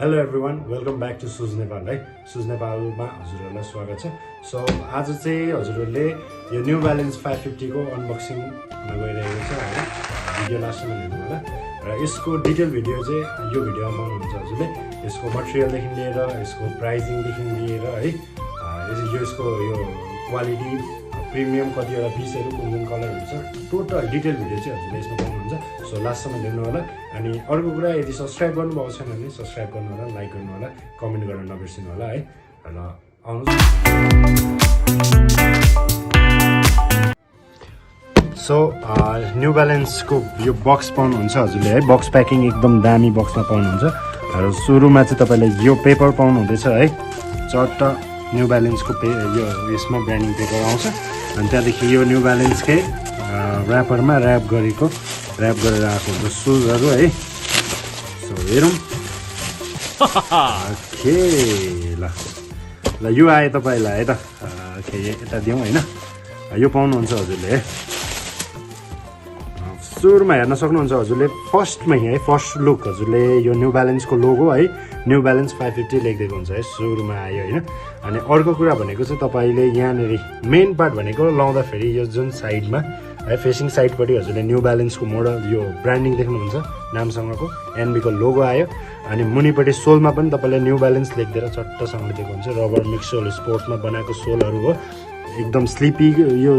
Hello everyone, welcome back to सुज नेपाल है। सुज नेपालमा हजुरहरूलाई स्वागत छ। सो आज चाहिँ हजुरहरूले यो न्यू ब्यालेन्स 550 को अनबक्सिङ हुन गइरहेको छ है। भिडियो लास्टसम्म हेर्नु होला र यसको डिटेल भिडियो चाहिँ यो भिडियोमा पाउनुहुन्छ हजुरले। यसको मटेरियलदेखि लिएर यसको प्राइसिङदेखि लिएर है यसको यो क्वालिटी प्रिमियम कतिवटा पिसहरू कुन कुन कलरहरू छ टोटल डिटेल भिडियो चाहिँ हजुरले यसमा पाउनुहुन्छ। सो लास्टसम्म हेर्नु होला। अनि अर्को कुरा, यदि सब्सक्राइब गर्नुभएको छैन भने सब्सक्राइब गर्नु होला, लाइक गर्नु होला, कमेन्ट गर्न नबिर्सिनु होला है। र आउनुहोस्। सो न्यू ब्यालेन्सको यो बक्स पाउनुहुन्छ हजुरले है। बक्स प्याकिङ एकदम दामी बक्समा पाउनुहुन्छ। र सुरुमा चाहिँ तपाईँले यो पेपर पाउनुहुँदैछ है। चट्ट न्यू ब्यालेन्सको यो यसमा ब्रान्डिङ पेपर आउँछ। अनि त्यहाँदेखि यो न्यू ब्यालेन्सकै ऱ्यापरमा ऱ्याप गरेर आएको हुन्छ सुजहरू है। सो हेरौँ। ओके, ल यो आयो तपाईँलाई है त। ओके, यता दिउँ होइन। यो पाउनुहुन्छ हजुरले है। सुरुमा हेर्न सक्नुहुन्छ हजुरले फर्स्टमै है, फर्स्ट लुक हजुरले यो न्यू ब्यालेन्सको लोगो है, न्यू ब्यालेन्स 550 लेखिदिएको हुन्छ है। सुरुमा आयो होइन। अनि अर्को कुरा भनेको चाहिँ तपाईँले यहाँनिर मेन पार्ट भनेको लाउँदाखेरि यो जुन साइडमा है, फेसिङ साइडपट्टि हजुरले न्यू ब्यालेन्सको मोडल यो ब्रान्डिङ देख्नुहुन्छ नामसँगको, एनबीको लोगो आयो। अनि मुनिपट्टि सोलमा पनि तपाईँले न्यू ब्यालेन्स लेखिदिएर चट्टसँग दिएको हुन्छ। रबर मिक्स सोल, स्पोर्ट्समा बनाएको सोलहरू हो। एकदम स्लिपी, यो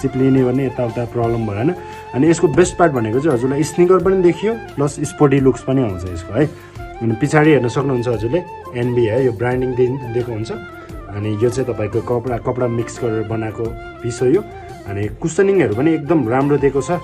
चिप्लिने भने यताउता प्रब्लम भएन। अनि यसको बेस्ट पार्ट भनेको चाहिँ हजुरलाई स्निकर पनि देखियो प्लस स्पोर्टी लुक्स पनि आउँछ यसको है। अनि पछाडि हेर्न सक्नुहुन्छ हजुरले एनबी है, यो ब्रान्डिङ दिएको हुन्छ। अनि यो चाहिँ तपाईँको कपडा मिक्स गरेर बनाएको पिस हो यो। अनि कुसनिङहरू पनि एकदम राम्रो दिएको छ।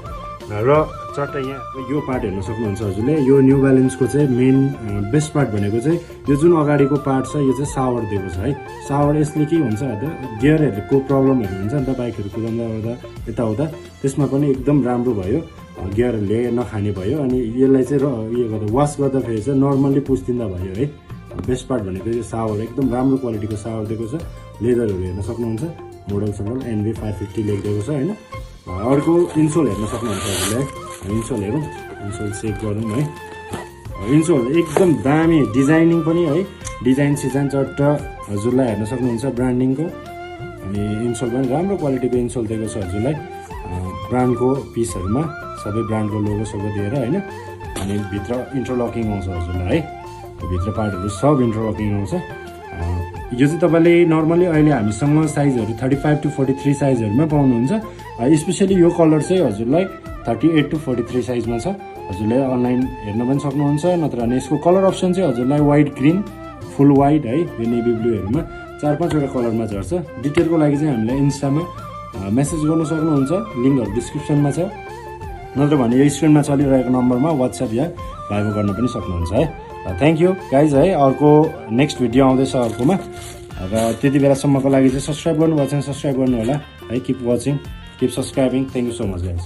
र चट्ट यहाँ यो पार्ट हेर्न सक्नुहुन्छ हजुरले। यो न्यू ब्यालेन्सको चाहिँ मेन बेस्ट पार्ट भनेको चाहिँ यो जुन अगाडिको पार्ट छ यो चाहिँ सावर दिएको छ है। सावर यसले के हुन्छ भन्दा गियरहरूको प्रब्लमहरू हुन्छ नि त, बाइकहरू कुदाउँदा ओर्दा यताउता, त्यसमा पनि एकदम राम्रो भयो। गियरहरूले नखाने भयो। अनि यसलाई चाहिँ उयो गर्दा वास गर्दाखेरि चाहिँ नर्मल्ली पुस्दिँदा भयो है। बेस्ट पार्ट भनेको यो सावर एकदम राम्रो क्वालिटीको सावर दिएको छ। लेदरहरू हेर्न सक्नुहुन्छ, मोडल एनबी 550 लेखिदिएको छ होइन। अर्को इन्सोल हेर्न सक्नुहुन्छ हजुरले। इन्सोल हेरौँ, इन्सोल चेक गरौँ है। इन्सोल एकदम दामी डिजाइनिङ पनि है, डिजाइन चट्ट हजुरलाई हेर्न सक्नुहुन्छ ब्रान्डिङको। अनि इन्सोल पनि राम्रो क्वालिटीको इन्सोल दिएको छ हजुरलाई। ब्रान्डको पिसहरूमा सबै ब्रान्डको लोगो सोगो दिएर होइन। अनि भित्र इन्टरलकिङ आउँछ हजुरलाई है। भित्र पार्टहरू सब इन्टरलकिङ आउँछ। यो चाहिँ तपाईँले नर्मली अहिले हामीसँग साइजहरू 35 to 43 साइजहरूमा पाउनुहुन्छ। स्पेसली यो कलर चाहिँ हजुरलाई 38 to 43 साइजमा छ। हजुरले अनलाइन हेर्न पनि सक्नुहुन्छ। नत्र भने यसको कलर अप्सन चाहिँ हजुरलाई वाइट, ग्रिन, फुल वाइट है, यो नेभी ब्लूहरूमा 4-5वटा कलरमा झर्छ। डिटेलको लागि चाहिँ हामीलाई इन्स्टामा मेसेज गर्नु सक्नुहुन्छ, लिङ्कहरू डिस्क्रिप्सनमा छ। नत्र भने यो स्क्रिनमा चलिरहेको नम्बरमा वाट्सएप या भाइबर गर्न पनि सक्नुहुन्छ है। थ्याङ्क यू गाइज है। अर्को नेक्स्ट भिडियो आउँदैछ अर्कोमा। र त्यति बेलासम्मको लागि चाहिँ सब्सक्राइब गर्नुभएको छ भने सब्सक्राइब गर्नु होला है। Keep watching, keep subscribing. Thank you so much guys.